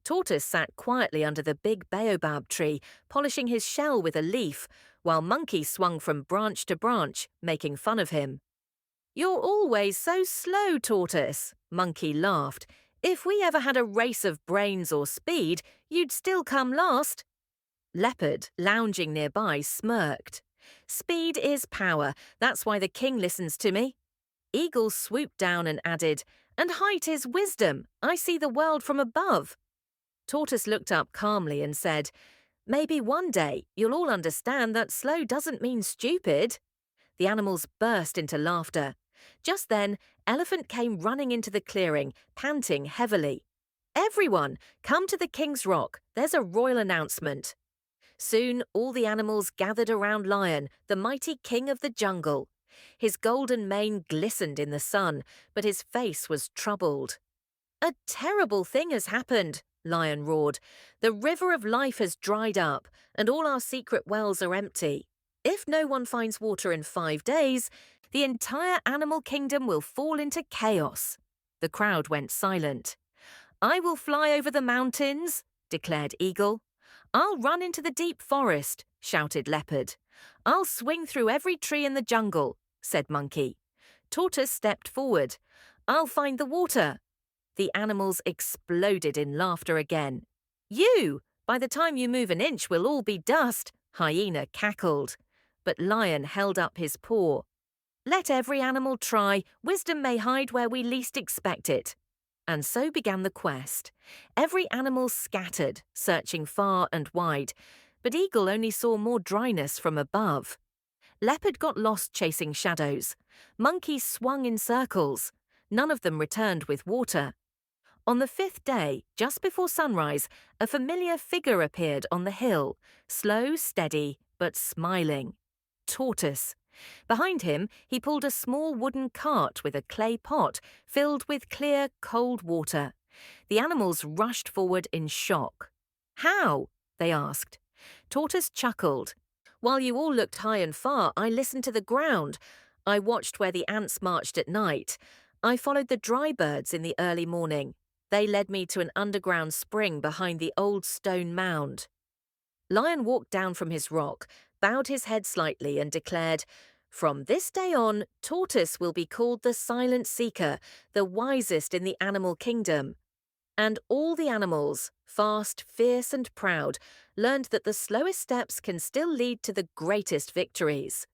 Tortoise sat quietly under the big baobab tree, polishing his shell with a leaf, while Monkey swung from branch to branch, making fun of him. "You're always so slow, Tortoise," Monkey laughed. "If we ever had a race of brains or speed, you'd still come last." Leopard, lounging nearby, smirked. "Speed is power, that's why the king listens to me." Eagle swooped down and added, "And height is wisdom, I see the world from above." Tortoise looked up calmly and said, "Maybe one day you'll all understand that slow doesn't mean stupid." The animals burst into laughter. Just then, Elephant came running into the clearing, panting heavily. "Everyone, come to the King's Rock, there's a royal announcement." Soon all the animals gathered around Lion, the mighty king of the jungle. His golden mane glistened in the sun, but his face was troubled. "A terrible thing has happened," Lion roared. "The river of life has dried up, and all our secret wells are empty. If no one finds water in 5 days, the entire animal kingdom will fall into chaos." The crowd went silent. "I will fly over the mountains," declared Eagle. "I'll run into the deep forest," shouted Leopard. "I'll swing through every tree in the jungle," said Monkey. Tortoise stepped forward. "I'll find the water." The animals exploded in laughter again. "You! By the time you move an inch, we'll all be dust," Hyena cackled. But Lion held up his paw. "Let every animal try. Wisdom may hide where we least expect it." And so began the quest. Every animal scattered, searching far and wide, but Eagle only saw more dryness from above. Leopard got lost chasing shadows. Monkey swung in circles. None of them returned with water. On the 5th day, just before sunrise, a familiar figure appeared on the hill, slow, steady, but smiling. Tortoise. Behind him, he pulled a small wooden cart with a clay pot filled with clear, cold water. The animals rushed forward in shock. "How?" they asked. Tortoise chuckled. "While you all looked high and far, I listened to the ground. I watched where the ants marched at night. I followed the dry birds in the early morning. They led me to an underground spring behind the old stone mound." Lion walked down from his rock, bowed his head slightly and declared, "From this day on, Tortoise will be called the Silent Seeker, the wisest in the animal kingdom." And all the animals, fast, fierce and proud, learned that the slowest steps can still lead to the greatest victories.